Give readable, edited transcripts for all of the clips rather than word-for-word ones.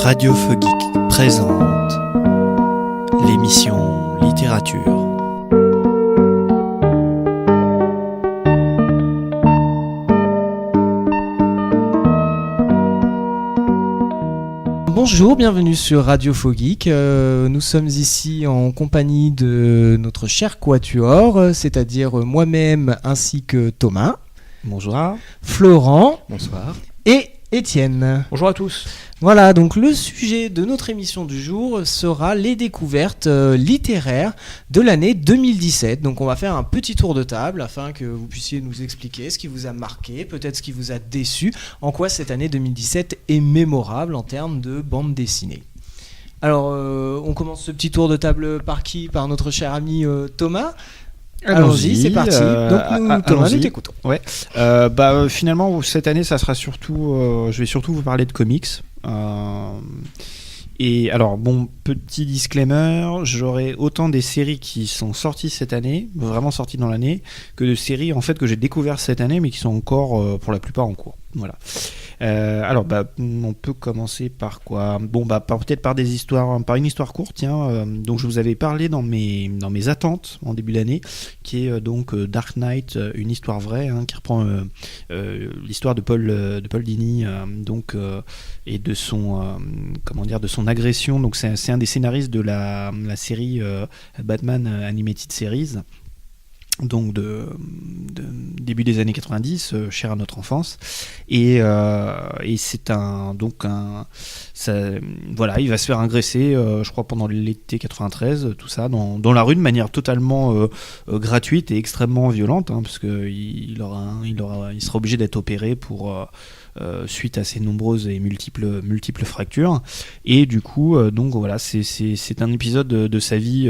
Radio Feu Geek présente l'émission Littérature. Bonjour, bienvenue sur Radio Feu Geek. Nous sommes ici en compagnie de notre cher quatuor, c'est-à-dire moi-même ainsi que Thomas. Bonjour. Florent. Bonsoir. Et Étienne. Bonjour à tous. Voilà, donc le sujet de notre émission du jour sera les découvertes littéraires de l'année 2017. Donc on va faire un petit tour de table afin que vous puissiez nous expliquer ce qui vous a marqué, peut-être ce qui vous a déçu, en quoi cette année 2017 est mémorable en termes de bande dessinée. Alors on commence ce petit tour de table par qui ? Par notre cher ami Thomas. Allons-y, c'est parti. Donc Thomas, nous t'écoutons. Ouais. Finalement, cette année, ça sera surtout, je vais surtout vous parler de comics. Et alors, bon, petit disclaimer, j'aurai autant des séries qui sont sorties cette année, vraiment sorties dans l'année, que de séries en fait que j'ai découvertes cette année, mais qui sont encore pour la plupart en cours. Voilà. On peut commencer par quoi ? Peut-être par des histoires, par une histoire courte, tiens, dont je vous avais parlé dans mes attentes en début d'année, qui est donc Dark Knight, une histoire vraie, qui reprend l'histoire de Paul Dini, et de son de son agression. Donc c'est un des scénaristes de la série Batman Animated Series. Donc de début des années 90, cher à notre enfance, et c'est il va se faire agresser, je crois pendant l'été 93, tout ça dans la rue de manière totalement gratuite et extrêmement violente, parce que il sera obligé d'être opéré pour suite à ces nombreuses et multiples fractures, et du coup c'est un épisode de sa vie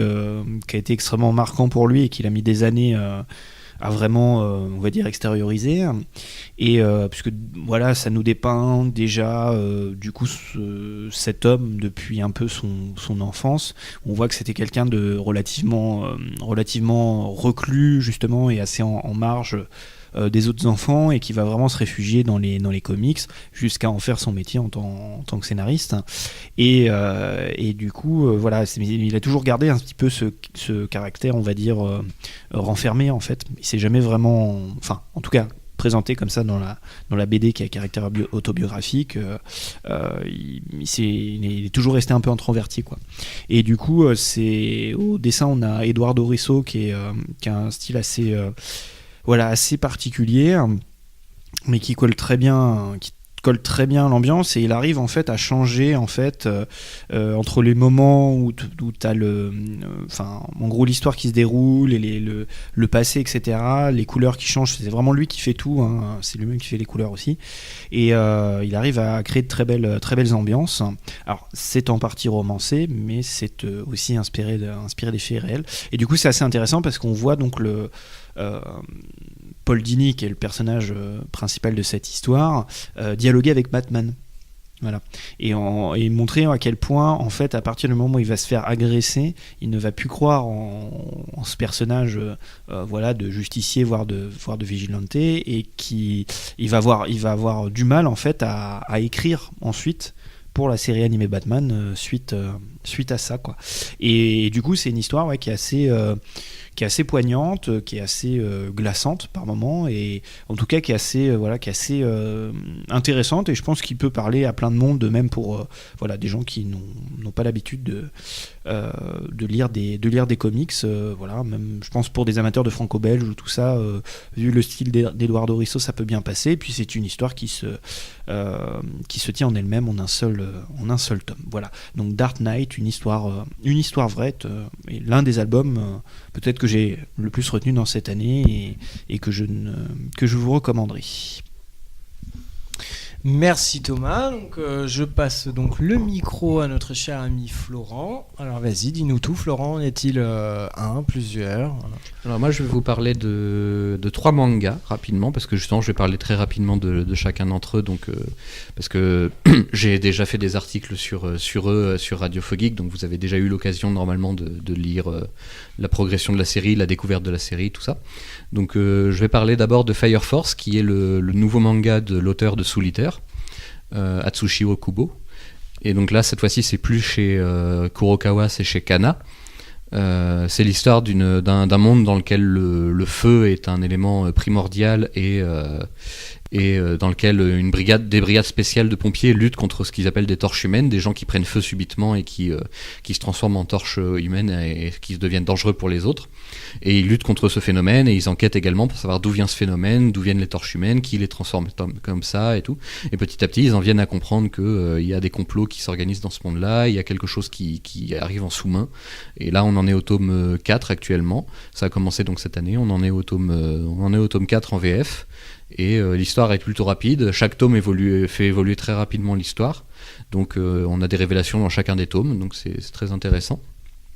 qui a été extrêmement marquant pour lui et qu'il a mis des années à vraiment on va dire extérioriser, et puisque voilà, ça nous dépeint déjà cet homme depuis un peu son enfance. On voit que c'était quelqu'un de relativement reclus justement, et assez en marge des autres enfants, et qui va vraiment se réfugier dans les comics jusqu'à en faire son métier en tant que scénariste, et du coup il a toujours gardé un petit peu ce caractère, on va dire renfermé en fait. Il s'est jamais vraiment, en tout cas présenté comme ça dans la BD qui a caractère autobiographique. Il est toujours resté un peu introverti, quoi. Et du coup c'est au dessin, on a Eduardo Risso qui a un style assez particulier, mais qui colle très bien à l'ambiance, et il arrive en fait à changer entre les moments où t'as en gros l'histoire qui se déroule et le passé, etc., les couleurs qui changent. C'est vraiment lui qui fait tout, c'est lui-même qui fait les couleurs aussi, et il arrive à créer de très belles ambiances. Alors c'est en partie romancé, mais c'est aussi inspiré des faits réels, et du coup c'est assez intéressant parce qu'on voit donc Paul Dini, qui est le personnage principal de cette histoire, dialoguer avec Batman. Voilà. Et montrer à quel point, en fait, à partir du moment où il va se faire agresser, il ne va plus croire en ce personnage de justicier, voire de vigilante, et il va avoir du mal en fait à écrire ensuite pour la série animée Batman suite à ça, quoi. Et du coup c'est une histoire qui est assez poignante, qui est assez glaçante par moments, et en tout cas qui est assez intéressante, et je pense qu'il peut parler à plein de monde, de même pour des gens qui n'ont pas l'habitude de lire des comics, même je pense pour des amateurs de franco-belge ou tout ça, vu le style d'Eduardo Risso, ça peut bien passer. Et puis c'est une histoire qui se tient en elle-même en un seul tome. Voilà. Donc Dark Knight, une histoire vraie, et l'un des albums peut-être que j'ai le plus retenu dans cette année, et que je vous recommanderai. Merci Thomas. Donc je passe donc le micro à notre cher ami Florent. Alors vas-y, dis-nous tout, Florent. En est-il un, plusieurs ? Alors moi je vais vous parler de 3 mangas rapidement, parce que justement je vais parler très rapidement de chacun d'entre eux, parce que j'ai déjà fait des articles sur eux sur Radio Feu Geek, donc vous avez déjà eu l'occasion normalement de lire la progression de la série, la découverte de la série, tout ça. Donc je vais parler d'abord de Fire Force, qui est le nouveau manga de l'auteur de Soul Eater, Atsushi Okubo, Et donc là, cette fois-ci, c'est plus chez Kurokawa, c'est chez Kana. C'est l'histoire d'un monde dans lequel le feu est un élément primordial et dans lequel des brigades spéciales de pompiers luttent contre ce qu'ils appellent des torches humaines, des gens qui prennent feu subitement et qui se transforment en torches humaines et qui deviennent dangereux pour les autres. Et ils luttent contre ce phénomène et ils enquêtent également pour savoir d'où vient ce phénomène, d'où viennent les torches humaines, qui les transforme comme ça et tout. Et petit à petit, ils en viennent à comprendre qu'il y a des complots qui s'organisent dans ce monde-là, il y a quelque chose qui arrive en sous-main. Et là, on en est au tome 4 actuellement. Ça a commencé donc cette année, on en est au tome 4 en VF. Et l'histoire est plutôt rapide, chaque tome fait évoluer très rapidement l'histoire, donc on a des révélations dans chacun des tomes, donc c'est très intéressant.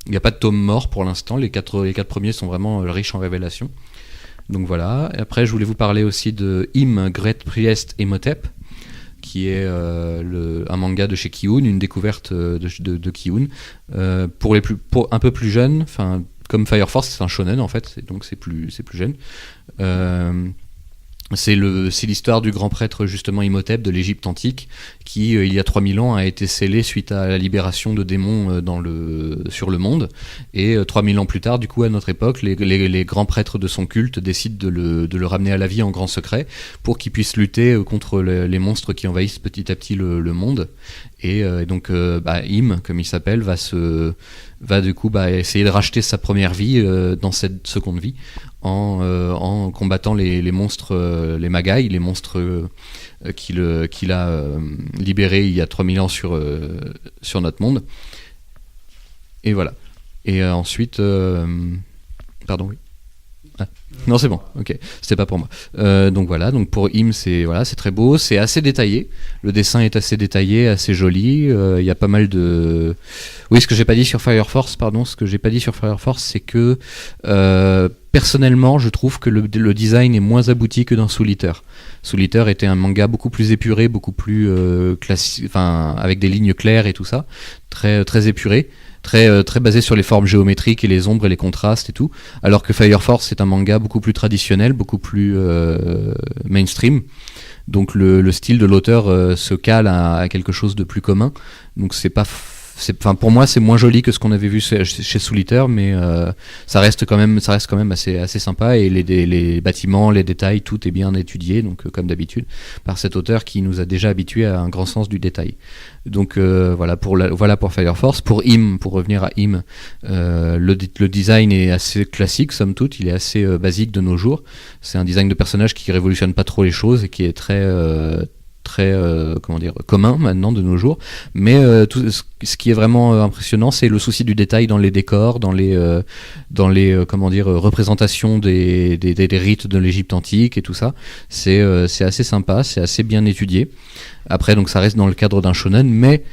Il n'y a pas de tome mort pour l'instant, les quatre premiers sont vraiment riches en révélations. Donc voilà, et après je voulais vous parler aussi de Im, Great Priest Imhotep, qui est un manga de chez Kiun, une découverte de Kiun, pour un peu plus jeunes, comme Fire Force, c'est un shonen en fait, donc c'est plus jeune. C'est l'histoire du grand prêtre justement Imhotep de l'Égypte antique qui il y a 3000 ans a été scellé suite à la libération de démons sur le monde, et 3000 ans plus tard, du coup à notre époque, les grands prêtres de son culte décident de le ramener à la vie en grand secret pour qu'il puisse lutter contre les monstres qui envahissent petit à petit le monde. Et donc Im, comme il s'appelle, va du coup essayer de racheter sa première vie dans cette seconde vie en combattant les monstres, les Magai, les monstres qu'il a libérés il y a 3000 ans sur notre monde. Et voilà. Et ensuite... Pardon, oui. Ah. Non, c'est bon, ok, c'était pas pour moi. Donc voilà, donc pour Im, c'est très beau, c'est assez détaillé, le dessin est assez détaillé, assez joli, il y a pas mal de... Oui, ce que j'ai pas dit sur Fire Force, c'est que personnellement, je trouve que le design est moins abouti que dans Soul Eater. Soul Eater était un manga beaucoup plus épuré, beaucoup plus classique, avec des lignes claires et tout ça, très, très épuré. Très basé sur les formes géométriques et les ombres et les contrastes et tout, alors que Fire Force c'est un manga beaucoup plus traditionnel, beaucoup plus mainstream, donc le style de l'auteur se cale à quelque chose de plus commun, donc pour moi c'est moins joli que ce qu'on avait vu chez Soul Eater, mais ça reste quand même assez sympa, et les bâtiments, les détails, tout est bien étudié, donc comme d'habitude par cet auteur qui nous a déjà habitués à un grand sens du détail. Donc voilà pour Fire Force. Pour Im, pour revenir à Im, le design est assez classique somme toute, il est assez basique de nos jours. C'est un design de personnage qui révolutionne pas trop les choses et qui est très commun maintenant de nos jours, mais tout ce qui est vraiment impressionnant, c'est le souci du détail dans les décors, dans les représentations des rites de l'Égypte antique et tout ça. C'est assez sympa, c'est assez bien étudié. Après, donc ça reste dans le cadre d'un shonen, mais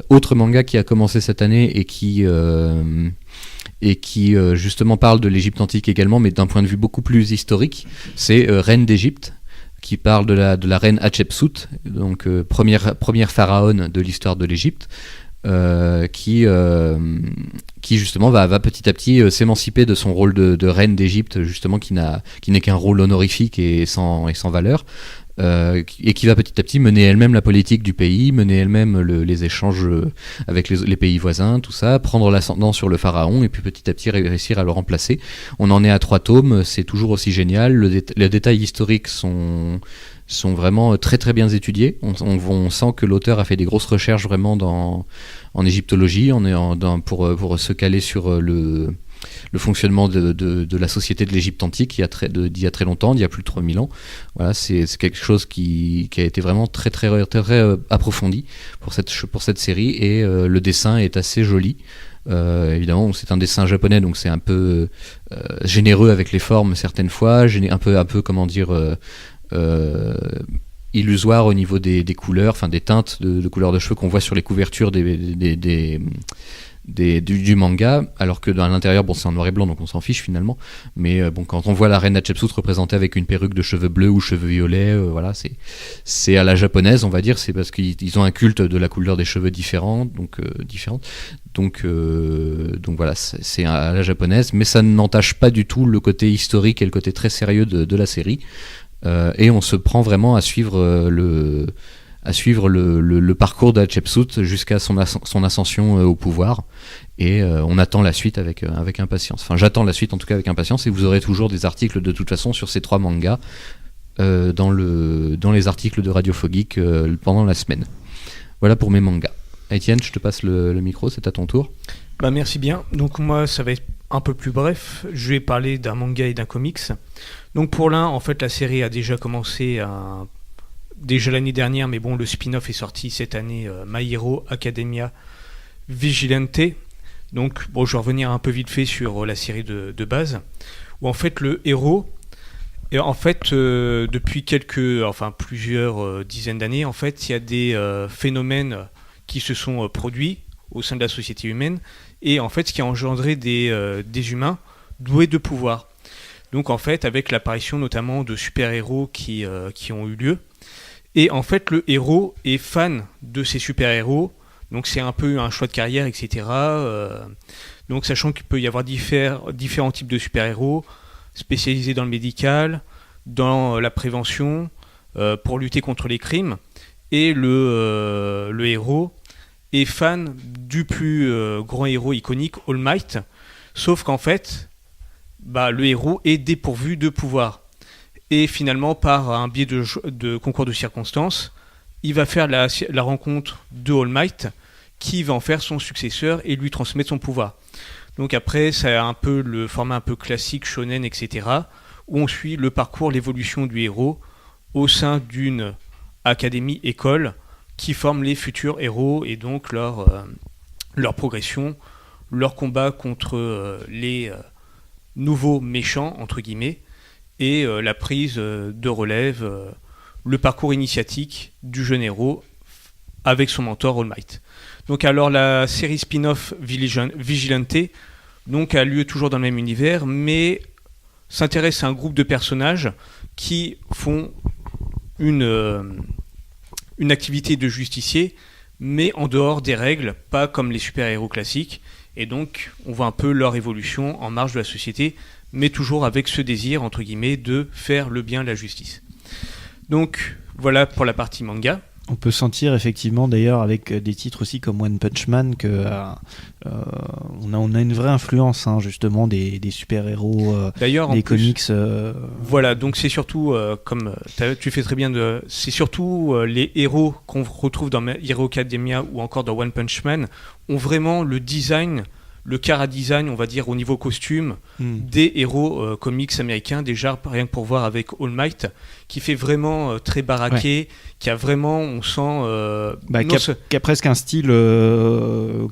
autre manga qui a commencé cette année et qui justement parle de l'Égypte antique également, mais d'un point de vue beaucoup plus historique, c'est Reine d'Égypte, qui parle de la reine Hatshepsut, donc première pharaon de l'histoire de l'Égypte, qui justement va petit à petit s'émanciper de son rôle de reine d'Égypte, justement qui n'est qu'un rôle honorifique et sans valeur, et qui va petit à petit mener elle-même la politique du pays, mener elle-même les échanges avec les pays voisins, tout ça, prendre l'ascendant sur le pharaon, et puis petit à petit réussir à le remplacer. On en est à 3 tomes, c'est toujours aussi génial, les détails historiques sont vraiment très très bien étudiés. On sent que l'auteur a fait des grosses recherches vraiment en égyptologie, pour se caler sur le fonctionnement de la société de l'Égypte antique d'il y a très longtemps, d'il y a plus de 3000 ans. Voilà, c'est quelque chose qui a été vraiment très très, très, très approfondi pour cette série, et le dessin est assez joli. Évidemment, c'est un dessin japonais, donc c'est un peu généreux avec les formes certaines fois, un peu comment dire... illusoire au niveau des couleurs, des teintes de couleurs de cheveux qu'on voit sur les couvertures du manga, alors que dans l'intérieur, c'est en noir et blanc, donc on s'en fiche finalement, mais quand on voit la reine Hatshepsut représentée avec une perruque de cheveux bleus ou cheveux violets, voilà, c'est à la japonaise, on va dire, c'est parce qu'ils ont un culte de la couleur des cheveux différente, donc voilà, c'est à la japonaise, mais ça n'entache pas du tout le côté historique et le côté très sérieux de la série. Et on se prend vraiment à suivre à suivre le parcours d'Hatshepsut jusqu'à son ascension au pouvoir. Et on attend la suite avec impatience. Enfin, j'attends la suite en tout cas avec impatience, et vous aurez toujours des articles de toute façon sur ces 3 mangas dans les articles de Radio Fogeek pendant la semaine. Voilà pour mes mangas. Étienne, je te passe le micro, c'est à ton tour. Merci bien. Donc moi, ça va être un peu plus bref. Je vais parler d'un manga et d'un comics. Donc pour l'un, en fait, la série a déjà commencé déjà l'année dernière, mais bon, le spin-off est sorti cette année, My Hero Academia Vigilante. Donc bon, je vais revenir un peu vite fait sur la série de base, où en fait le héros, et en fait depuis plusieurs dizaines d'années, en fait, il y a des phénomènes qui se sont produits au sein de la société humaine, et en fait ce qui a engendré des humains doués de pouvoir. Donc en fait avec l'apparition notamment de super-héros qui ont eu lieu, et en fait le héros est fan de ces super-héros, donc c'est un peu un choix de carrière, etc. Donc sachant qu'il peut y avoir différents types de super-héros spécialisés dans le médical, dans la prévention, pour lutter contre les crimes, et le héros est fan du plus grand héros iconique, All Might, sauf qu'en fait, le héros est dépourvu de pouvoir. Et finalement, par un biais de concours de circonstances, il va faire la rencontre de All Might, qui va en faire son successeur et lui transmettre son pouvoir. Donc après, c'est un peu le format un peu classique, shonen, etc., où on suit le parcours, l'évolution du héros au sein d'une académie-école qui forme les futurs héros, et donc leur progression, leur combat contre les nouveaux méchants, entre guillemets, et la prise de relève, le parcours initiatique du jeune héros avec son mentor All Might. Donc alors la série spin-off Vigilante donc, a lieu toujours dans le même univers, mais s'intéresse à un groupe de personnages qui font une activité de justicier, mais en dehors des règles, pas comme les super-héros classiques. Et donc, on voit un peu leur évolution en marge de la société, mais toujours avec ce désir, entre guillemets, de faire le bien, la justice. Donc, voilà pour la partie manga. On peut sentir effectivement d'ailleurs avec des titres aussi comme One Punch Man que on a une vraie influence justement des super-héros, d'ailleurs, des comics. Voilà, donc c'est surtout, comme tu fais très bien, c'est surtout les héros qu'on retrouve dans Hero Academia ou encore dans One Punch Man ont vraiment le design, le chara-design, on va dire, au niveau costume, des héros comics américains, déjà rien que pour voir avec All Might, qui fait vraiment très baraqué, qui a vraiment, on sent... qui a presque un style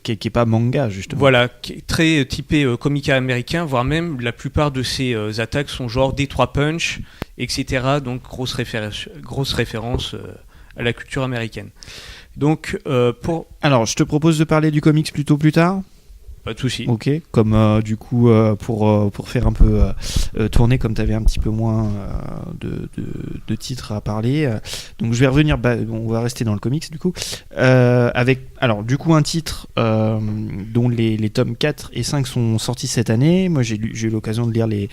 qui est pas manga, justement. Voilà, qui est très typé comica américain, voire même la plupart de ses attaques sont genre des 3 punch, etc. Donc grosse référence à la culture américaine. Donc Alors, je te propose de parler du comics plutôt plus tard. Pas de souci. Ok, comme du coup pour faire un peu tourner, comme tu avais un petit peu moins de titres à parler, donc je vais revenir, on va rester dans le comics du coup, avec alors du coup un titre dont les tomes 4 et 5 sont sortis cette année. Moi j'ai eu l'occasion de lire les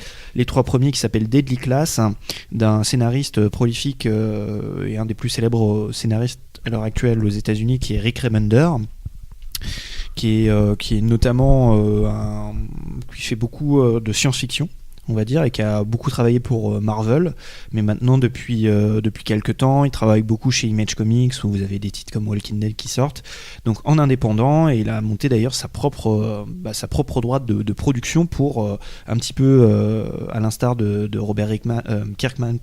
3 premiers, qui s'appellent Deadly Class, d'un scénariste prolifique et un des plus célèbres scénaristes à l'heure actuelle aux États-Unis, qui est Rick Remender, qui est notamment qui fait beaucoup de science-fiction, on va dire, et qui a beaucoup travaillé pour Marvel, mais maintenant depuis quelques temps il travaille beaucoup chez Image Comics, où vous avez des titres comme Walking Dead qui sortent, donc en indépendant, et il a monté d'ailleurs sa propre droite de production pour un petit peu à l'instar de Robert Kirkman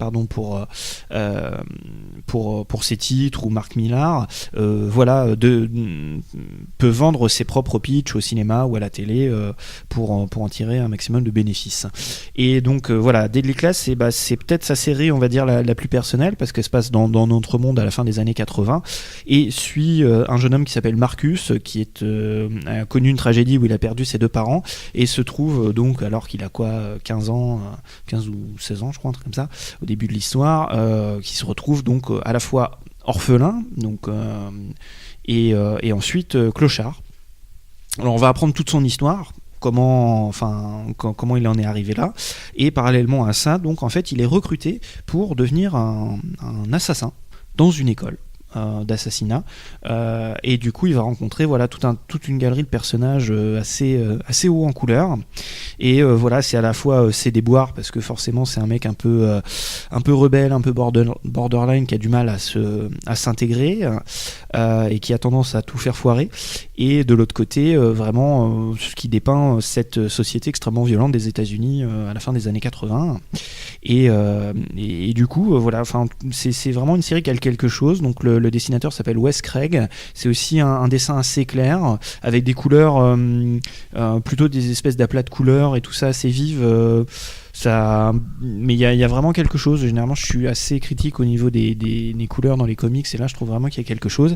pour ses titres, ou Mark Millar, peut vendre ses propres pitchs au cinéma ou à la télé pour en tirer un maximum de bénéfices. Et donc voilà, Deadly Class, c'est peut-être sa série, on va dire, la plus personnelle, parce qu'elle se passe dans notre monde à la fin des années 80, et suit un jeune homme qui s'appelle Marcus, qui a connu une tragédie où il a perdu ses 2 parents, et se trouve donc, alors qu'il a 15 ou 16 ans je crois, un truc comme ça, au début de l'histoire, qui se retrouve donc à la fois orphelin, donc, et ensuite clochard. Alors on va apprendre toute son histoire, comment il en est arrivé là, et parallèlement à ça, donc en fait il est recruté pour devenir un assassin dans une école, d'assassinat, et du coup il va rencontrer toute une galerie de personnages assez haut en couleur, et voilà, c'est à la fois ses déboires, parce que forcément c'est un mec un peu rebelle, un peu borderline, qui a du mal à s'intégrer, et qui a tendance à tout faire foirer, et de l'autre côté vraiment ce qui dépeint cette société extrêmement violente des États-Unis à la fin des années 80, et du coup voilà, enfin c'est vraiment une série qui a quelque chose. Donc le dessinateur s'appelle Wes Craig, c'est aussi un dessin assez clair avec des couleurs plutôt des espèces d'aplats de couleurs et tout ça assez vives, mais il y a vraiment quelque chose. Généralement je suis assez critique au niveau des couleurs dans les comics, et là je trouve vraiment qu'il y a quelque chose,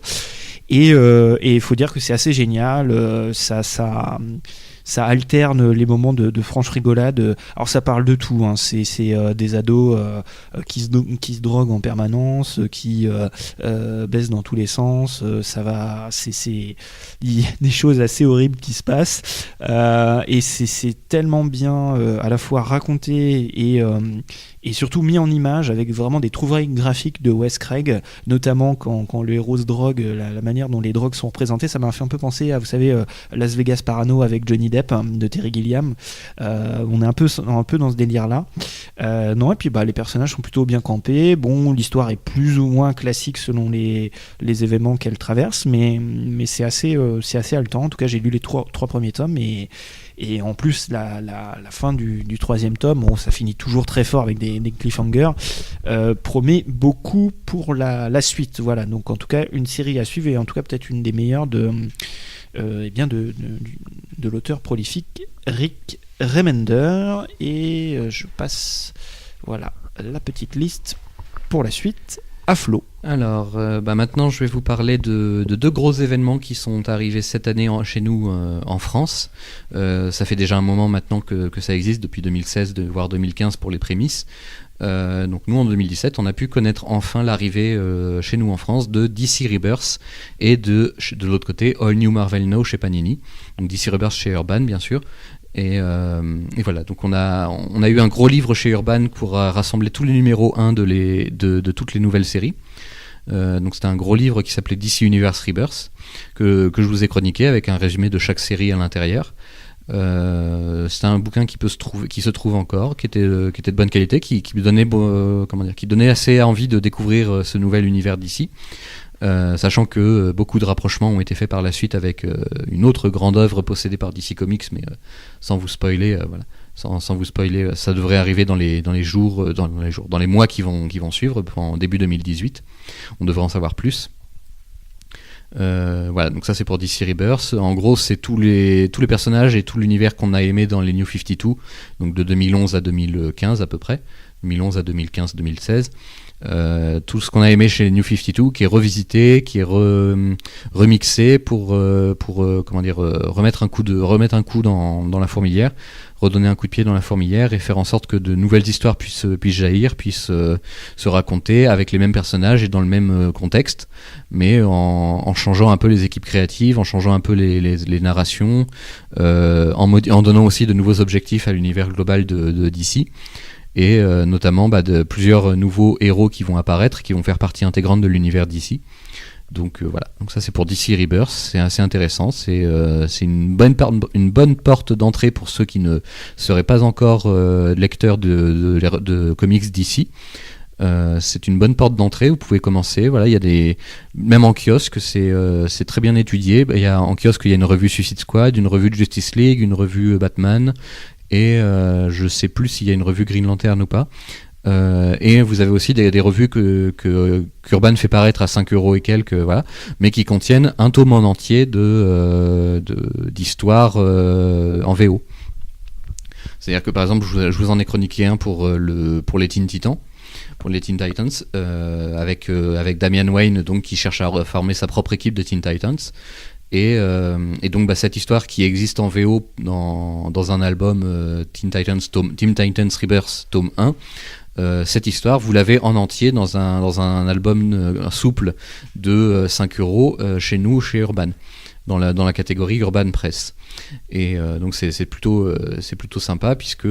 et il faut dire que c'est assez génial. Ça alterne les moments de franche rigolade. Alors ça parle de tout, hein. C'est des ados qui se droguent en permanence, qui baissent dans tous les sens. Il y a des choses assez horribles qui se passent, et c'est tellement bien à la fois raconté et surtout mis en image, avec vraiment des trouvailles graphiques de Wes Craig, notamment quand le héros se drogue, la manière dont les drogues sont représentées. Ça m'a fait un peu penser à, vous savez, Las Vegas Parano avec Johnny Depp, de Terry Gilliam. On est un peu dans ce délire-là. Non, et puis les personnages sont plutôt bien campés. Bon, l'histoire est plus ou moins classique selon les événements qu'elle traverse, mais c'est assez haletant. En tout cas, j'ai lu les trois premiers tomes, et en plus la fin du troisième tome, bon, ça finit toujours très fort avec des cliffhangers, promet beaucoup pour la suite. Voilà, donc en tout cas une série à suivre, et en tout cas peut-être une des meilleures de l'auteur prolifique Rick Remender. Et je passe la petite liste pour la suite à Flo. Alors, maintenant, je vais vous parler de deux gros événements qui sont arrivés cette année chez nous en France. Ça fait déjà un moment maintenant que ça existe, depuis 2016, voire 2015 pour les prémices. Donc nous, en 2017, on a pu connaître enfin l'arrivée chez nous en France de DC Rebirth, et de l'autre côté, All New Marvel Now chez Panini. Donc DC Rebirth chez Urban, bien sûr. Et voilà, donc on a eu un gros livre chez Urban pour rassembler tous les numéros 1 de toutes les nouvelles séries. Donc c'était un gros livre qui s'appelait DC Universe Rebirth, que je vous ai chroniqué avec un résumé de chaque série à l'intérieur. C'était un bouquin qui se trouve encore, qui était de bonne qualité, qui donnait assez envie de découvrir ce nouvel univers d'ici. Sachant que beaucoup de rapprochements ont été faits par la suite avec une autre grande œuvre possédée par DC Comics, mais sans vous spoiler, sans vous spoiler, ça devrait arriver dans les mois qui vont suivre, en début 2018. On devrait en savoir plus. Voilà, donc ça c'est pour DC Rebirth. En gros, c'est tous les personnages et tout l'univers qu'on a aimé dans les New 52, donc de 2011 à 2015 à peu près, 2011 à 2015-2016. Tout ce qu'on a aimé chez les New 52 qui est revisité, qui est remixé pour remettre un coup dans la fourmilière, redonner un coup de pied dans la fourmilière, et faire en sorte que de nouvelles histoires puissent jaillir, puissent se raconter avec les mêmes personnages et dans le même contexte, mais en changeant un peu les équipes créatives, en changeant un peu les narrations, en donnant aussi de nouveaux objectifs à l'univers global de DC. Et notamment de plusieurs nouveaux héros qui vont apparaître, qui vont faire partie intégrante de l'univers d'ici. Donc voilà, donc ça c'est pour DC Rebirth, c'est assez intéressant, c'est une bonne porte d'entrée pour ceux qui ne seraient pas encore lecteurs de comics d'ici. C'est une bonne porte d'entrée, vous pouvez commencer. Voilà, il y a même en kiosque, c'est très bien étudié. En kiosque, il y a une revue Suicide Squad, une revue de Justice League, une revue Batman, et je sais plus s'il y a une revue Green Lantern ou pas. Et vous avez aussi des revues qu'Urban fait paraître à 5€ et quelques, voilà, mais qui contiennent un tome en entier d'histoires en VO. C'est-à-dire que par exemple, je vous en ai chroniqué un pour les Teen Titans, pour les Teen Titans, avec Damian Wayne, donc, qui cherche à former sa propre équipe de Teen Titans. Et donc cette histoire qui existe en VO dans un album Teen Titans Rebirth tome 1, cette histoire vous l'avez en entier dans un album souple de 5€ chez nous, chez Urban. dans la catégorie Urban Press. Et donc c'est plutôt sympa, puisque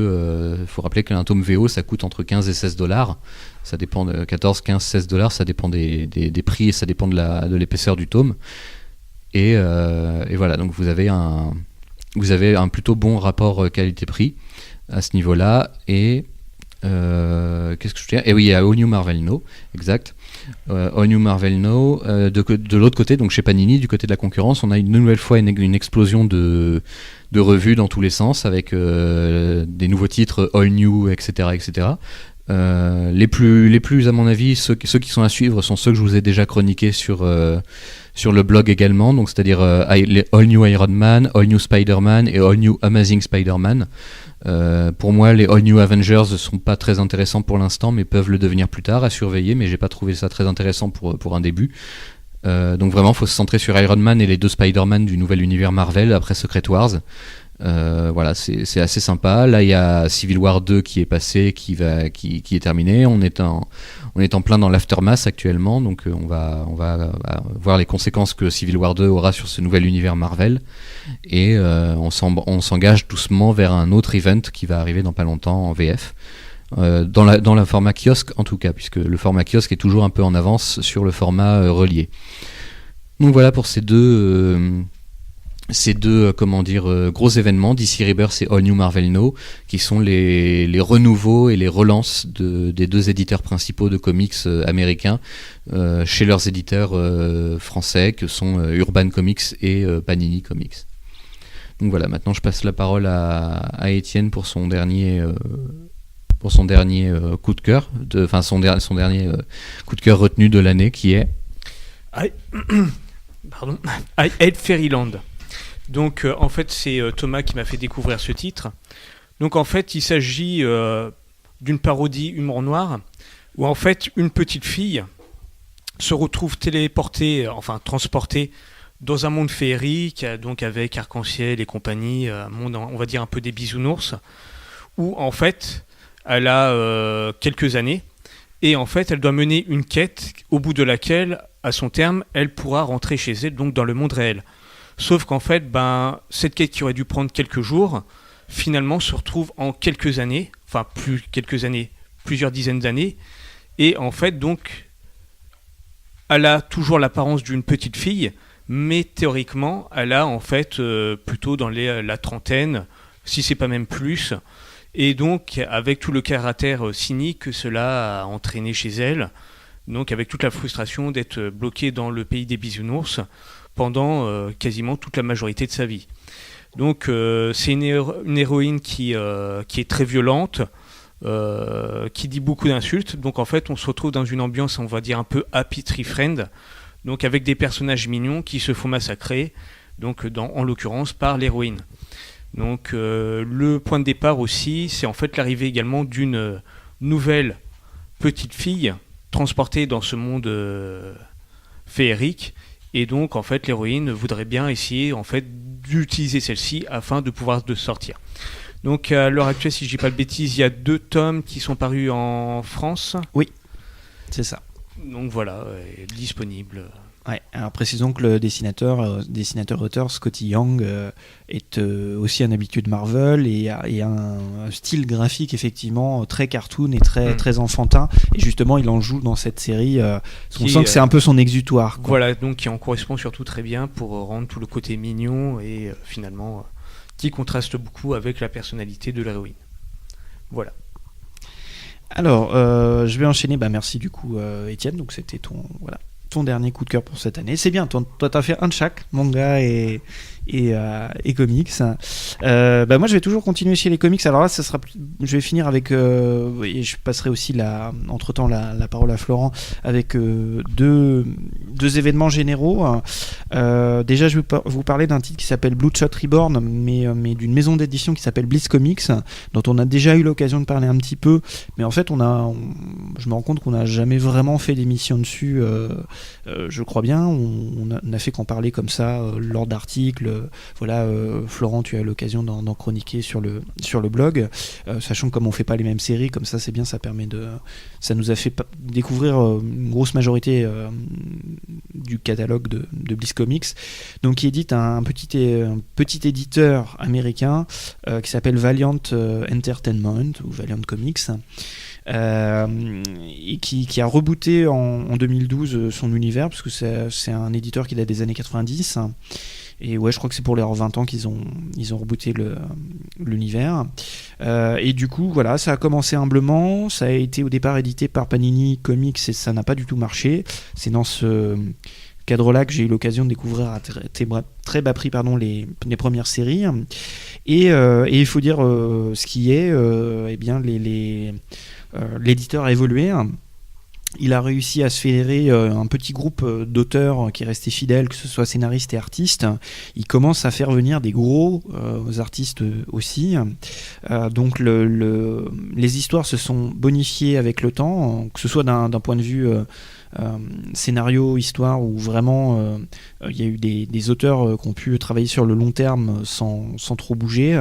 faut rappeler qu'un tome VO ça coûte entre 15 et 16 $. Ça dépend de 14, 15, 16 $, ça dépend des prix et ça dépend de l'épaisseur du tome. Et voilà, donc vous avez un plutôt bon rapport qualité-prix à ce niveau-là. Et qu'est-ce que je veux dire ? Et oui, il y a All New Marvel Now, exact. All New Marvel Now. De l'autre côté, donc chez Panini, du côté de la concurrence, on a une nouvelle fois une explosion de revues dans tous les sens, avec des nouveaux titres All New, etc., etc. Les plus à mon avis, ceux qui sont à suivre sont ceux que je vous ai déjà chroniqués sur le blog également, donc c'est-à-dire les All New Iron Man, All New Spider-Man et All New Amazing Spider-Man. Pour moi, les All New Avengers ne sont pas très intéressants pour l'instant, mais peuvent le devenir plus tard, à surveiller, mais j'ai pas trouvé ça très intéressant pour un début. Donc vraiment, il faut se centrer sur Iron Man et les 2 Spider-Man du nouvel univers Marvel après Secret Wars. Voilà, c'est assez sympa. Là, il y a Civil War 2 qui est passé, qui est terminé. On est en plein dans l'aftermath actuellement, donc on va voir les conséquences que Civil War 2 aura sur ce nouvel univers Marvel. Et on s'engage doucement vers un autre event qui va arriver dans pas longtemps en VF. Dans le format kiosque en tout cas, puisque le format kiosque est toujours un peu en avance sur le format relié. Donc voilà pour ces deux gros événements, DC Rebirth et All New Marvel Now, qui sont les renouveaux et les relances des 2 éditeurs principaux de comics américains chez leurs éditeurs français, que sont Urban Comics et Panini Comics. Donc voilà, maintenant je passe la parole à Étienne pour son dernier coup de cœur, son dernier coup de cœur retenu de l'année, qui est I Hate Fairyland. Donc en fait c'est Thomas qui m'a fait découvrir ce titre. Donc en fait il s'agit d'une parodie humour noir, où en fait une petite fille se retrouve transportée dans un monde féerique, donc avec arc-en-ciel et compagnie, un monde on va dire un peu des bisounours, où en fait elle a quelques années, et en fait elle doit mener une quête au bout de laquelle, à son terme, elle pourra rentrer chez elle, donc dans le monde réel. Sauf qu'en fait, cette quête qui aurait dû prendre quelques jours, finalement se retrouve en quelques années, enfin plus quelques années, plusieurs dizaines d'années, et en fait donc, elle a toujours l'apparence d'une petite fille, mais théoriquement, elle a en fait plutôt dans la trentaine, si c'est pas même plus, et donc avec tout le caractère cynique que cela a entraîné chez elle, donc avec toute la frustration d'être bloquée dans le pays des bisounours pendant quasiment toute la majorité de sa vie. Donc c'est une héroïne qui est très violente, qui dit beaucoup d'insultes. Donc en fait on se retrouve dans une ambiance, on va dire un peu happy tree friend, donc avec des personnages mignons qui se font massacrer, donc en l'occurrence par l'héroïne. Donc le point de départ aussi, c'est en fait l'arrivée également d'une nouvelle petite fille transportée dans ce monde féerique. Et donc, en fait, l'héroïne voudrait bien essayer en fait, d'utiliser celle-ci afin de pouvoir sortir. Donc, à l'heure actuelle, si je ne dis pas de bêtises, il y a 2 tomes qui sont parus en France. Oui, c'est ça. Donc voilà, disponible. Ouais, alors précisons que le dessinateur-auteur Scotty Young est aussi un habitué de Marvel et a un style graphique effectivement très cartoon et très enfantin, et justement il en joue dans cette série, on sent que c'est un peu son exutoire, quoi. Voilà, donc qui en correspond surtout très bien pour rendre tout le côté mignon et finalement qui contraste beaucoup avec la personnalité de l'héroïne. Voilà. Alors, je vais enchaîner, merci du coup Étienne, donc c'était ton dernier coup de cœur pour cette année. C'est bien, toi t'as fait un de chaque, manga et comics. Moi je vais toujours continuer chez les comics. Alors là je vais finir avec et je passerai aussi entre temps la parole à Florent avec deux événements généraux. Déjà je vais vous parler d'un titre qui s'appelle Bloodshot Reborn, mais d'une maison d'édition qui s'appelle Bliss Comics, dont on a déjà eu l'occasion de parler un petit peu, mais en fait je me rends compte qu'on n'a jamais vraiment fait d'émission dessus. Je crois bien, on a fait qu'en parler comme ça lors d'articles. Florent, tu as eu l'occasion d'en chroniquer sur le blog, sachant que comme on fait pas les mêmes séries, comme ça c'est bien, ça nous a fait découvrir une grosse majorité du catalogue de Bliss Comics. Donc il édite un petit éditeur américain qui s'appelle Valiant Entertainment ou Valiant Comics. Et qui a rebooté en 2012 son univers, parce que c'est un éditeur qui date des années 90. Et ouais, je crois que c'est pour leurs 20 ans qu'ils ont rebooté l'univers. Et du coup, voilà, ça a commencé humblement. Ça a été au départ édité par Panini Comics et ça n'a pas du tout marché. C'est dans ce cadre-là que j'ai eu l'occasion de découvrir à très bas prix les premières séries. Et il faut dire ce qui est, eh bien, l'éditeur a évolué. Il a réussi à se fédérer un petit groupe d'auteurs qui restaient fidèles, que ce soit scénaristes et artistes. Il commence à faire venir des gros artistes aussi. Donc les histoires se sont bonifiées avec le temps, que ce soit d'un point de vue scénario, histoire, où vraiment il y a eu des auteurs qui ont pu travailler sur le long terme sans trop bouger,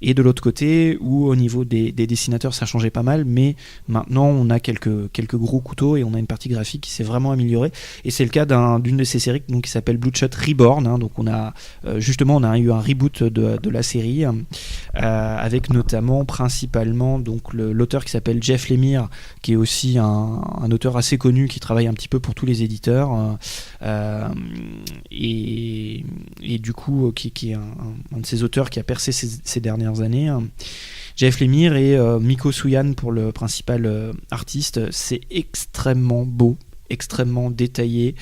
et de l'autre côté où au niveau des dessinateurs ça changeait pas mal, mais maintenant on a quelques gros couteaux et on a une partie graphique qui s'est vraiment améliorée, et c'est le cas d'une de ces séries donc, qui s'appelle Bloodshot Reborn, donc on a eu un reboot de la série avec notamment principalement donc l'auteur qui s'appelle Jeff Lemire, qui est aussi un auteur assez connu qui travaille un petit peu pour tous les éditeurs et du coup qui est un de ces auteurs qui a percé ces dernières années. Jeff Lemire et Miko Suyan pour le principal artiste. C'est extrêmement beau, extrêmement détaillé.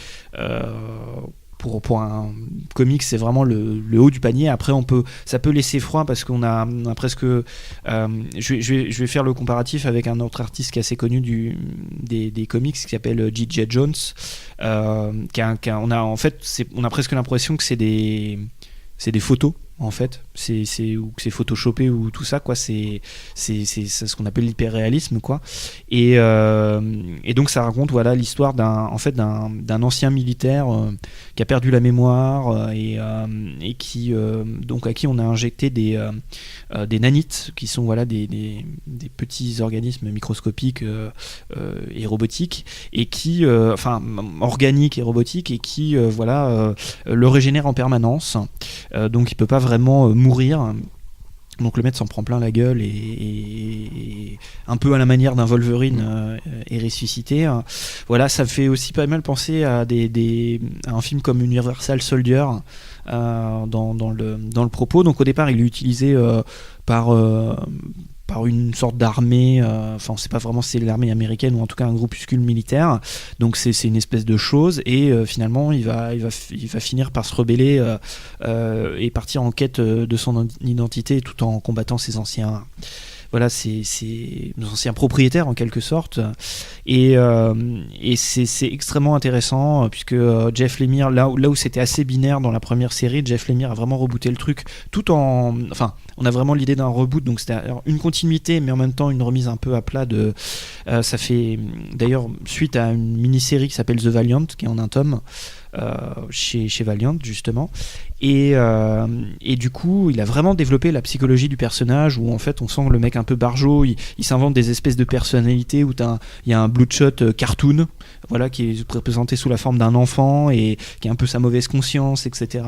Pour un comics, c'est vraiment le haut du panier. Après, ça peut laisser froid parce qu'on a presque. Je vais faire le comparatif avec un autre artiste qui est assez connu des comics qui s'appelle J.J. Jones. On a presque l'impression que c'est des photos. En fait, c'est photoshopé ou tout ça, quoi. C'est ce qu'on appelle l'hyperréalisme, quoi. Et donc ça raconte, voilà, l'histoire d'un ancien militaire qui a perdu la mémoire et qui donc à qui on a injecté des nanites, qui sont, voilà, des petits organismes microscopiques et robotiques, et qui organiques et robotiques, et qui le régénèrent en permanence. Donc il peut pas vraiment mourir. Donc le mec s'en prend plein la gueule et un peu à la manière d'un Wolverine est ressuscité. Voilà, ça fait aussi pas mal penser à un film comme Universal Soldier dans le propos. Donc au départ il est utilisé par une sorte d'armée, on sait pas vraiment si c'est l'armée américaine ou en tout cas un groupuscule militaire, donc c'est une espèce de chose, et finalement il va finir par se rebeller et partir en quête de son identité tout en combattant ses anciens propriétaires en quelque sorte, et c'est extrêmement intéressant puisque Jeff Lemire, là où c'était assez binaire dans la première série, Jeff Lemire a vraiment rebooté le truc on a vraiment l'idée d'un reboot, donc c'était une continuité mais en même temps une remise un peu à plat ça fait d'ailleurs suite à une mini-série qui s'appelle The Valiant, qui est en un tome chez Valiant justement, et du coup il a vraiment développé la psychologie du personnage, où en fait on sent le mec un peu barjot, il s'invente des espèces de personnalités, où il y a un Bloodshot cartoon, voilà, qui est représenté sous la forme d'un enfant et qui a un peu sa mauvaise conscience, etc.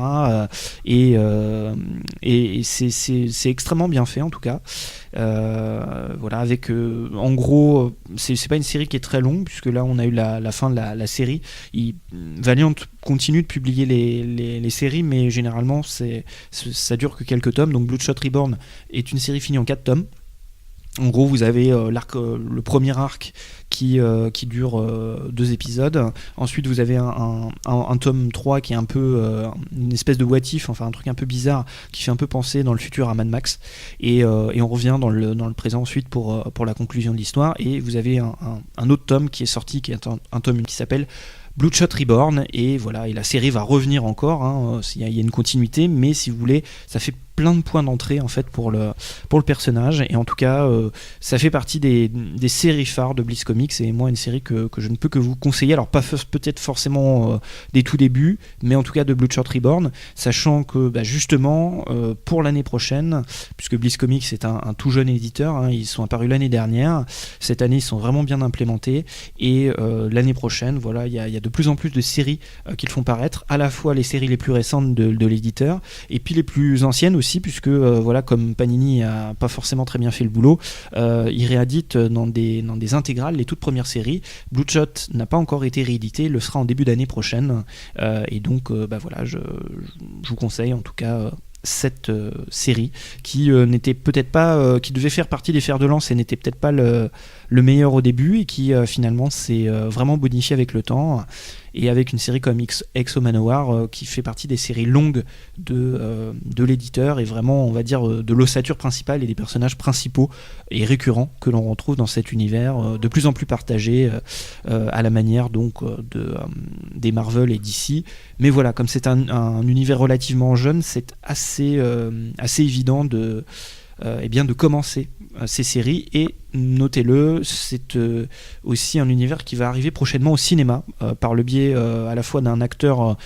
Et c'est extrêmement bien fait en tout cas. Voilà, avec en gros, c'est pas une série qui est très longue, puisque là on a eu la fin de la série. Valiant continue de publier les séries, mais généralement ça dure que quelques tomes. Donc Bloodshot Reborn est une série finie en 4 tomes. En gros, vous avez le premier arc qui dure 2 épisodes. Ensuite, vous avez un tome 3 qui est un peu une espèce de what if, enfin un truc un peu bizarre, qui fait un peu penser dans le futur à Mad Max. Et on revient dans le présent ensuite pour la conclusion de l'histoire. Et vous avez un autre tome qui est sorti, qui est un tome qui s'appelle Bloodshot Reborn. Et voilà, et la série va revenir encore. Il y a une continuité, mais si vous voulez, ça fait plein de points d'entrée en fait pour le personnage, et en tout cas ça fait partie des séries phares de Bliss Comics, et moi une série que je ne peux que vous conseiller, alors pas peut-être forcément des tout débuts, mais en tout cas de Bloodshot Reborn, sachant que justement pour l'année prochaine, puisque Bliss Comics est un tout jeune éditeur, hein, ils sont apparus l'année dernière, cette année ils sont vraiment bien implémentés, et l'année prochaine voilà, il y a de plus en plus de séries qu'ils font paraître, à la fois les séries les plus récentes de l'éditeur, et puis les plus anciennes aussi, puisque voilà, comme Panini a pas forcément très bien fait le boulot, il réédite dans des intégrales les toutes premières séries. Bloodshot n'a pas encore été réédité, le sera en début d'année prochaine, et donc voilà, je vous conseille en tout cas cette série qui n'était peut-être pas qui devait faire partie des fers de lance et n'était peut-être pas le meilleur au début, et qui finalement s'est vraiment bonifié avec le temps, et avec une série comme Exo Manowar qui fait partie des séries longues de l'éditeur, et vraiment on va dire de l'ossature principale et des personnages principaux et récurrents que l'on retrouve dans cet univers de plus en plus partagé à la manière donc des Marvel et DC. Mais voilà, comme c'est un univers relativement jeune, c'est assez évident de commencer ces séries, et notez-le, c'est aussi un univers qui va arriver prochainement au cinéma par le biais à la fois d'un acteur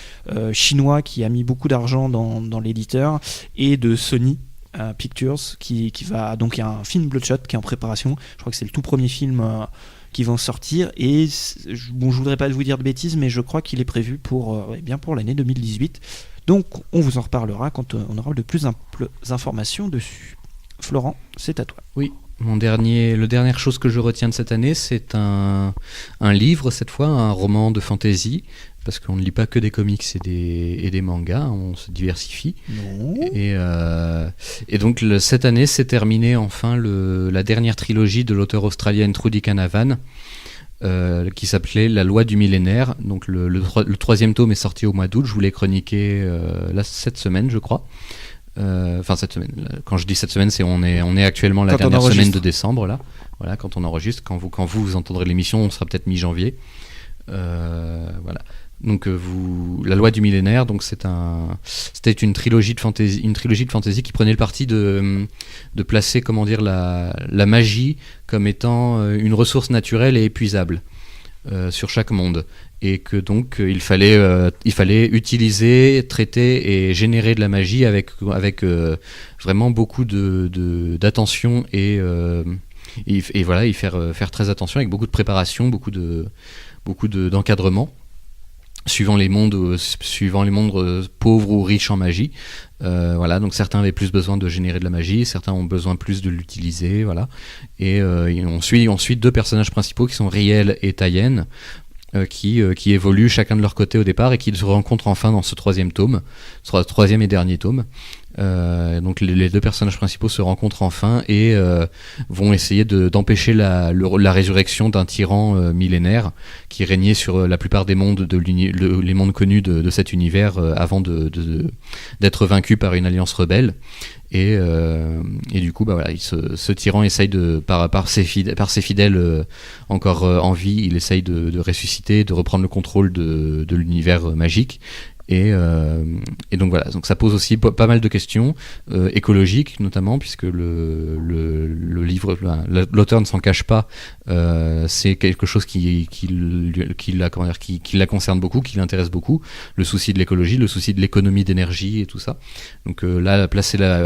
chinois qui a mis beaucoup d'argent dans l'éditeur, et de Sony Pictures qui va, donc il y a un film Bloodshot qui est en préparation, je crois que c'est le tout premier film qui va en sortir, et je voudrais pas vous dire de bêtises, mais je crois qu'il est prévu pour l'année 2018, donc on vous en reparlera quand on aura de plus amples informations dessus. Florent, c'est à toi. Oui, la dernière chose que je retiens de cette année, c'est un livre, cette fois, un roman de fantasy, parce qu'on ne lit pas que des comics et des mangas, on se diversifie. Non. Et donc cette année s'est terminée enfin la dernière trilogie de l'auteur australienne Trudy Canavan, qui s'appelait La Loi du Millénaire. Donc le troisième tome est sorti au mois d'août, je vous l'ai chroniqué cette semaine, je crois. Cette semaine, quand je dis cette semaine, on est actuellement la dernière semaine de décembre là. Voilà, quand on enregistre, quand vous entendrez l'émission, on sera peut-être mi-janvier. Voilà. Donc La Loi du Millénaire, donc c'était une trilogie de fantasy qui prenait le parti de placer, comment dire, la magie comme étant une ressource naturelle et épuisable sur chaque monde, et que donc il fallait utiliser, traiter et générer de la magie avec vraiment beaucoup d'attention et voilà, y faire très attention, avec beaucoup de préparation, beaucoup d'encadrement, suivant les mondes pauvres ou riches en magie. Voilà, donc certains avaient plus besoin de générer de la magie, certains ont besoin plus de l'utiliser, voilà. Et on suit ensuite deux personnages principaux qui sont Riel et Tayen, qui évoluent chacun de leur côté au départ, et qui se rencontrent enfin dans ce troisième et dernier tome. Donc les deux personnages principaux se rencontrent enfin et vont essayer d'empêcher la résurrection d'un tyran millénaire qui régnait sur la plupart des mondes les mondes connus de cet univers avant d'être vaincu par une alliance rebelle. Et du coup, voilà, ce tyran essaye par ses fidèles encore en vie, il essaye de ressusciter, de reprendre le contrôle de l'univers magique. Et donc voilà, donc ça pose aussi pas mal de questions écologiques notamment, puisque le livre, l'auteur ne s'en cache pas, c'est quelque chose qui la concerne beaucoup, qui l'intéresse beaucoup, le souci de l'écologie, le souci de l'économie d'énergie et tout ça. Donc là,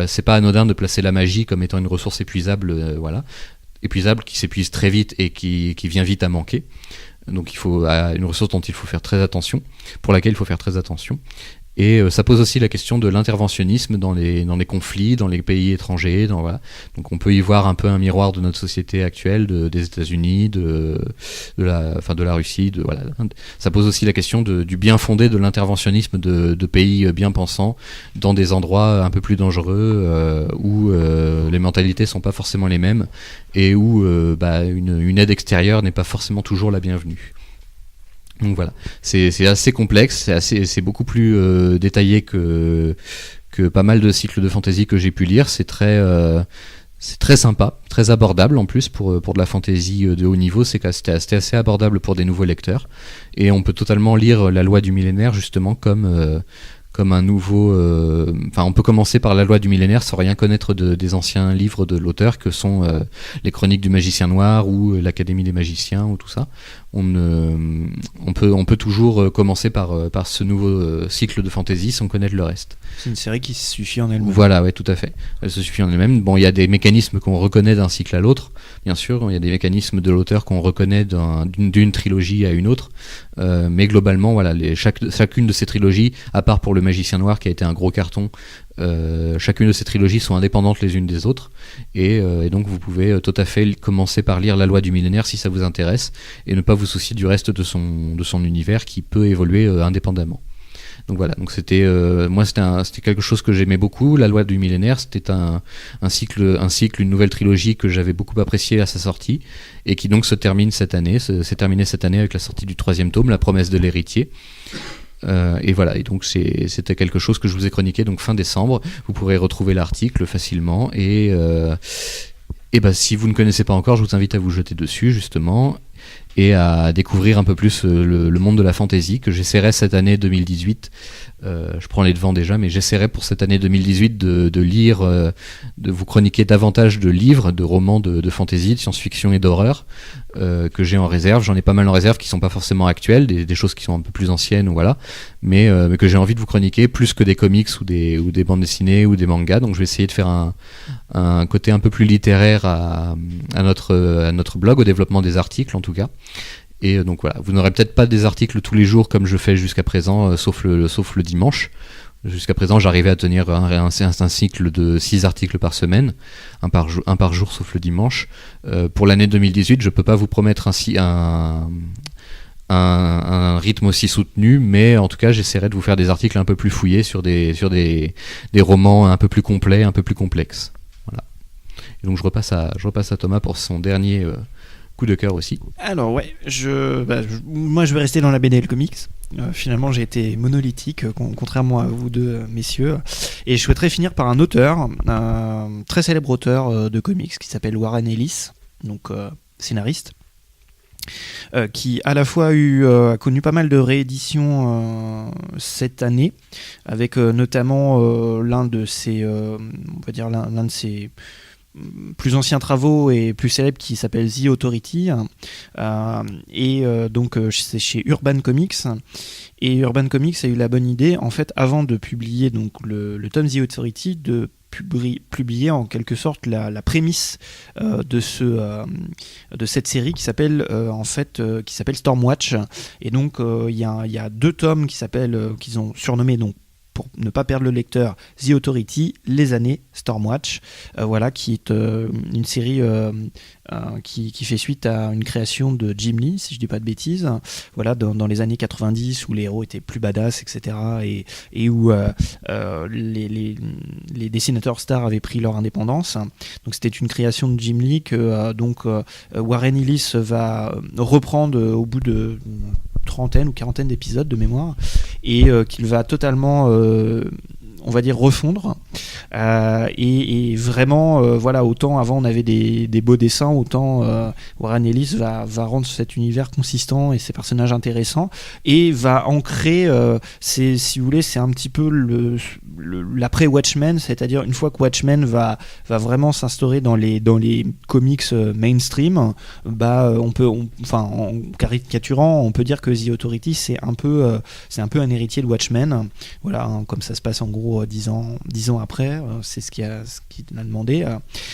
c'est pas anodin de placer la magie comme étant une ressource épuisable, voilà, épuisable, qui s'épuise très vite et qui vient vite à manquer. Donc il faut une ressource pour laquelle il faut faire très attention. Et ça pose aussi la question de l'interventionnisme dans les conflits, dans les pays étrangers. Voilà. Donc on peut y voir un peu un miroir de notre société actuelle, des États-Unis, de la Russie. Voilà. Ça pose aussi la question du bien fondé de l'interventionnisme de pays bien pensants dans des endroits un peu plus dangereux, où les mentalités sont pas forcément les mêmes, et où une aide extérieure n'est pas forcément toujours la bienvenue. Donc voilà, c'est assez complexe, c'est beaucoup plus détaillé que pas mal de cycles de fantasy que j'ai pu lire. C'est très sympa, très abordable en plus pour de la fantasy de haut niveau. C'était assez abordable pour des nouveaux lecteurs, et on peut totalement lire La Loi du Millénaire justement comme comme un nouveau... Enfin, on peut commencer par la loi du millénaire sans rien connaître des anciens livres de l'auteur que sont les Chroniques du Magicien Noir ou l'Académie des Magiciens ou tout ça. On peut toujours commencer par ce nouveau cycle de fantasy sans connaître le reste. C'est une série qui se suffit en elle-même. Voilà, ouais, tout à fait. Elle se suffit en elle-même. Bon, il y a des mécanismes qu'on reconnaît d'un cycle à l'autre, bien sûr. Il y a des mécanismes de l'auteur qu'on reconnaît d'une trilogie à une autre. Mais globalement, voilà, chacune de ces trilogies, à part pour le Magicien Noir qui a été un gros carton, chacune de ces trilogies sont indépendantes les unes des autres. Et donc vous pouvez tout à fait commencer par lire la loi du millénaire si ça vous intéresse et ne pas vous soucier du reste de son univers qui peut évoluer indépendamment. Donc voilà, donc c'était quelque chose que j'aimais beaucoup. La loi du millénaire, c'était un cycle, une nouvelle trilogie que j'avais beaucoup appréciée à sa sortie et qui donc s'est terminée cette année avec la sortie du 3e tome, La promesse de l'héritier. Et voilà, et donc c'était quelque chose que je vous ai chroniqué donc fin décembre. Vous pourrez retrouver l'article facilement et si vous ne connaissez pas encore, je vous invite à vous jeter dessus justement et à découvrir un peu plus le monde de la fantasy que j'essaierai cette année 2018. Je prends les devants déjà, mais j'essaierai pour cette année 2018 de lire, de vous chroniquer davantage de livres, de romans de fantasy, de science-fiction et d'horreur que j'ai en réserve. J'en ai pas mal en réserve qui sont pas forcément actuelles, des choses qui sont un peu plus anciennes, voilà, mais que j'ai envie de vous chroniquer plus que des comics ou des bandes dessinées ou des mangas. Donc je vais essayer de faire un côté un peu plus littéraire à notre blog, au développement des articles en tout cas. Et donc voilà, vous n'aurez peut-être pas des articles tous les jours comme je fais jusqu'à présent, sauf le dimanche. Jusqu'à présent, j'arrivais à tenir un cycle de 6 articles par semaine, un par jour sauf le dimanche. Pour l'année 2018, je peux pas vous promettre un rythme aussi soutenu, mais en tout cas, j'essaierai de vous faire des articles un peu plus fouillés sur des romans un peu plus complets, un peu plus complexes. Voilà. Et donc je repasse à Thomas pour son dernier coup de cœur aussi. Alors ouais, moi je vais rester dans la BD et le comics. Finalement j'ai été monolithique, contrairement à vous deux messieurs, et je souhaiterais finir par un auteur, un très célèbre auteur de comics qui s'appelle Warren Ellis, donc scénariste, qui à la fois a connu pas mal de rééditions cette année, avec notamment l'un de ses plus anciens travaux et plus célèbres qui s'appelle The Authority, donc c'est chez Urban Comics, et Urban Comics a eu la bonne idée en fait, avant de publier donc le tome The Authority, de publier en quelque sorte la prémisse de cette série qui s'appelle Stormwatch. Et donc il y a 2 tomes qu'ils ont surnommés, donc pour ne pas perdre le lecteur, The Authority, Les années Stormwatch, qui est une série qui fait suite à une création de Jim Lee, si je dis pas de bêtises, dans les années 90 où les héros étaient plus badass, etc. et où les dessinateurs stars avaient pris leur indépendance. Donc c'était une création de Jim Lee que Warren Ellis va reprendre au bout de 30 ou 40 d'épisodes de mémoire, et qu'il va totalement on va dire refondre, et vraiment autant avant on avait des beaux dessins, autant Warren Ellis va rendre cet univers consistant et ses personnages intéressants, et va ancrer si vous voulez, c'est un petit peu l'après Watchmen, c'est-à-dire une fois que Watchmen va vraiment s'instaurer dans les comics mainstream, en caricaturant, on peut dire que The Authority c'est un peu un héritier de Watchmen, comme ça se passe en gros 10 ans après, c'est ce qu'il a demandé.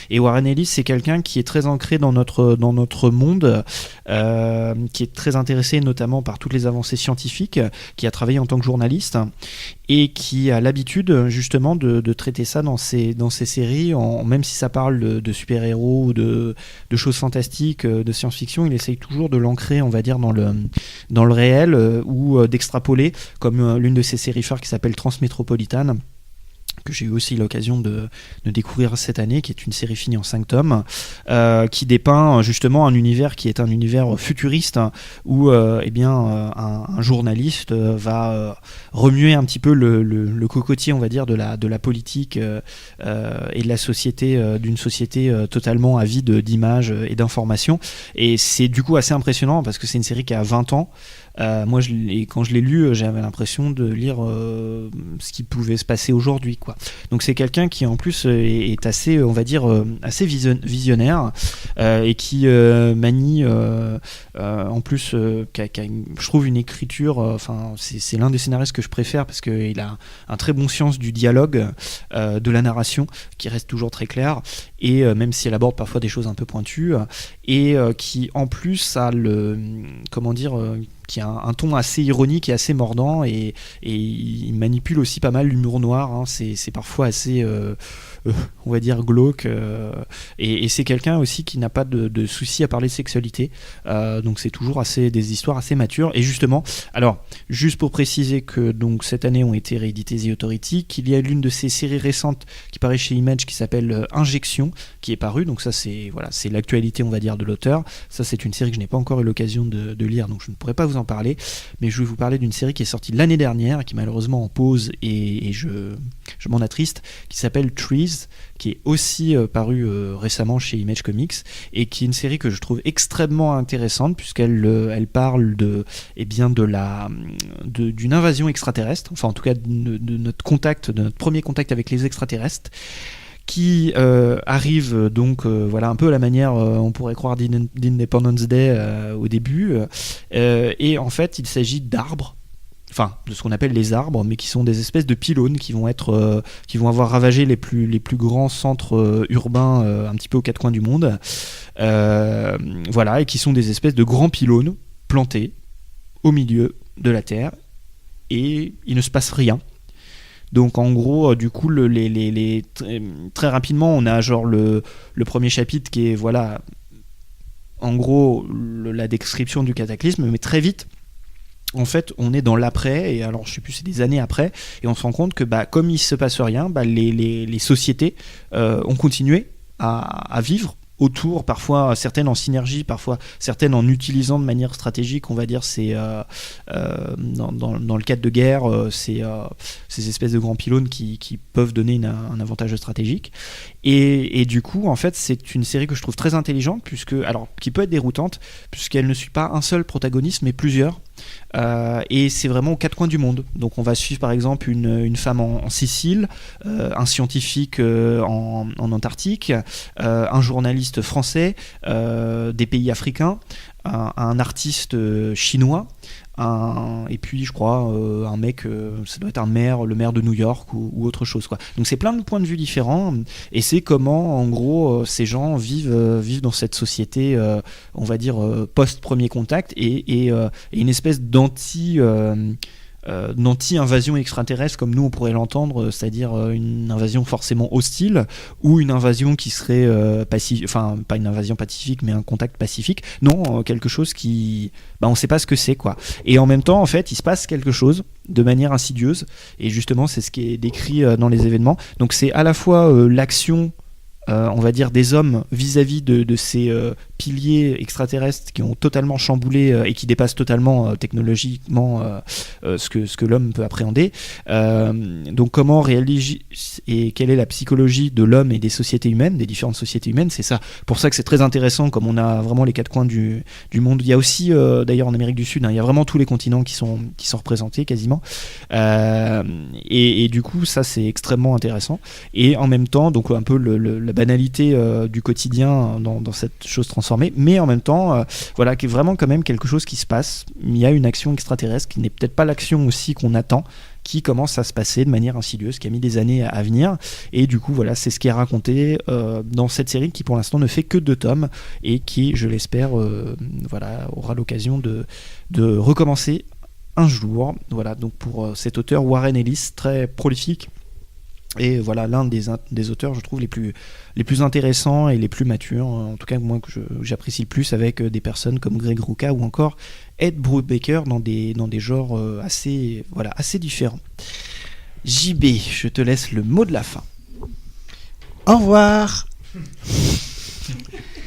Et Warren Ellis, c'est quelqu'un qui est très ancré dans notre monde, qui est très intéressé notamment par toutes les avancées scientifiques, qui a travaillé en tant que journaliste, et qui a l'habitude justement de traiter ça dans ses séries, même si ça parle de super-héros ou de choses fantastiques, de science-fiction, il essaye toujours de l'ancrer, on va dire, dans le réel, ou d'extrapoler, comme l'une de ses séries phares qui s'appelle Transmétropolitane, que j'ai eu aussi l'occasion de découvrir cette année, qui est une série finie en 5 tomes, qui dépeint justement un univers qui est un univers futuriste, où un journaliste va remuer un petit peu le cocotier, on va dire, de la politique et de la société, d'une société totalement avide d'images et d'informations. Et c'est du coup assez impressionnant, parce que c'est une série qui a 20 ans, Moi, quand je l'ai lu, j'avais l'impression de lire ce qui pouvait se passer aujourd'hui, quoi. Donc c'est quelqu'un qui en plus est assez, on va dire, assez visionnaire et qui manie en plus, je trouve une écriture. Enfin, c'est l'un des scénaristes que je préfère parce qu'il a un très bon sens du dialogue, de la narration, qui reste toujours très clair, et même si elle aborde parfois des choses un peu pointues, et qui en plus a qui a un ton assez ironique et assez mordant, et il manipule aussi pas mal l'humour noir, hein. C'est parfois assez on va dire glauque, et c'est quelqu'un aussi qui n'a pas de souci à parler de sexualité, donc c'est toujours des histoires assez matures. Et justement, alors juste pour préciser que donc cette année ont été rééditées The Authority, qu'il y a l'une de ces séries récentes qui paraît chez Image qui s'appelle Injection, qui est parue, donc ça c'est l'actualité, on va dire, de l'auteur. Ça c'est une série que je n'ai pas encore eu l'occasion de lire, donc je ne pourrais pas vous en parler, mais je vais vous parler d'une série qui est sortie l'année dernière, qui est malheureusement en pause, et je m'en attriste, qui s'appelle Trees, qui est aussi paru récemment chez Image Comics, et qui est une série que je trouve extrêmement intéressante, puisqu'elle parle d'une invasion extraterrestre, enfin en tout cas de notre premier contact avec les extraterrestres, qui arrive donc un peu à la manière, on pourrait croire, d'Independence Day au début, et en fait il s'agit d'arbres, enfin de ce qu'on appelle les arbres, mais qui sont des espèces de pylônes qui vont avoir ravagé les plus grands centres urbains un petit peu aux quatre coins du monde, et qui sont des espèces de grands pylônes plantés au milieu de la Terre, et il ne se passe rien. Donc en gros, du coup, très rapidement, on a genre le premier chapitre qui est en gros la description du cataclysme, mais très vite, en fait, on est dans l'après, et alors je sais plus, c'est des années après, et on se rend compte que comme il se passe rien, les sociétés ont continué à vivre autour, parfois certaines en synergie, parfois certaines en utilisant de manière stratégique, on va dire, dans le cadre de guerre, ces espèces de grands pylônes qui peuvent donner un avantage stratégique. Et du coup, en fait, c'est une série que je trouve très intelligente, qui peut être déroutante, puisqu'elle ne suit pas un seul protagoniste, mais plusieurs. Et c'est vraiment aux quatre coins du monde. Donc on va suivre par exemple une femme en Sicile, un scientifique en Antarctique, un journaliste français, des pays africains, un artiste chinois, et puis je crois un mec, ça doit être le maire de New York ou autre chose, quoi. Donc c'est plein de points de vue différents, et c'est comment en gros ces gens vivent dans cette société, on va dire post premier contact, et une espèce d'anti-invasion extraterrestre comme nous on pourrait l'entendre, c'est-à-dire une invasion forcément hostile, ou une invasion qui serait pacifique, enfin pas une invasion pacifique mais un contact pacifique. Non, quelque chose qui on sait pas ce que c'est, quoi. Et en même temps, en fait, il se passe quelque chose de manière insidieuse, et justement c'est ce qui est décrit dans les événements. Donc c'est à la fois l'action, on va dire, des hommes vis-à-vis de ces piliers extraterrestres qui ont totalement chamboulé et qui dépassent totalement technologiquement ce que l'homme peut appréhender. Donc comment réagir, et quelle est la psychologie de l'homme et des sociétés humaines, des différentes sociétés humaines. C'est ça, pour ça que c'est très intéressant, comme on a vraiment les quatre coins du monde. Il y a aussi d'ailleurs en Amérique du Sud, il y a vraiment tous les continents qui sont représentés quasiment, et du coup ça c'est extrêmement intéressant. Et en même temps, donc un peu la banalité du quotidien dans cette chose transformée, mais en même temps qui est vraiment quand même quelque chose qui se passe. Il y a une action extraterrestre qui n'est peut-être pas l'action aussi qu'on attend, qui commence à se passer de manière insidieuse, qui a mis des années à venir, et du coup c'est ce qui est raconté dans cette série qui pour l'instant ne fait que 2 tomes, et qui, je l'espère, aura l'occasion de recommencer un jour. Voilà, donc pour cet auteur Warren Ellis, très prolifique, et l'un des auteurs, je trouve, les plus intéressants et les plus matures, en tout cas moi que j'apprécie le plus, avec des personnes comme Greg Rucka ou encore Ed Brubaker dans des genres assez différents. JB, je te laisse le mot de la fin. Au revoir.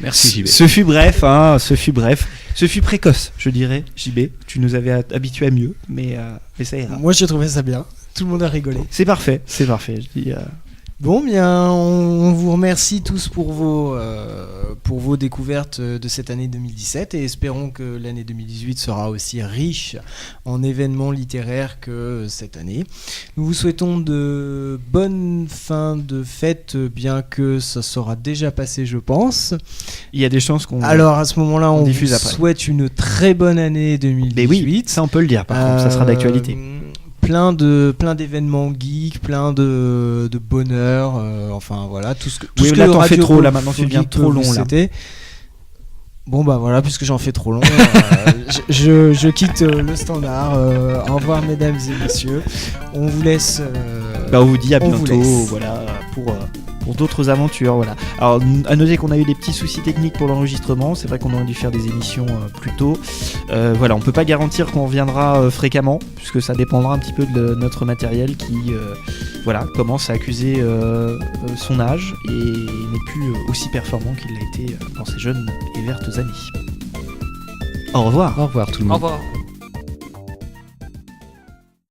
Merci JB. Ce fut bref, ce fut précoce, je dirais. JB, tu nous avais habitués à mieux, mais ça ira. Moi j'ai trouvé ça bien. Tout le monde a rigolé. C'est parfait. Je dis, Bon, bien, on vous remercie tous pour vos découvertes de cette année 2017 et espérons que l'année 2018 sera aussi riche en événements littéraires que cette année. Nous vous souhaitons de bonnes fins de fête, bien que ça sera déjà passé, je pense. Il y a des chances qu'on. Alors à ce moment-là, on diffuse vous après. souhaite une très bonne année 2018. Mais oui, ça on peut le dire. Par contre, ça sera d'actualité. Plein d'événements geeks, plein de bonheur, enfin voilà, tout ce que Oui, tout là ce que t'en fais Radio trop, là maintenant tu Geek deviens peut trop vous long là. souhaiter. Bon bah voilà, puisque j'en fais trop long, je quitte le standard. Au revoir mesdames et messieurs. On vous laisse. On vous dit à on vous bientôt, laisse. voilà, pour d'autres aventures, voilà. Alors, à noter qu'on a eu des petits soucis techniques pour l'enregistrement. C'est vrai qu'on aurait dû faire des émissions plus tôt. Voilà, on peut pas garantir qu'on reviendra fréquemment, puisque ça dépendra un petit peu de notre matériel qui, voilà, commence à accuser son âge et n'est plus aussi performant qu'il l'a été dans ses jeunes et vertes années. Au revoir. Au revoir tout le Au monde. revoir.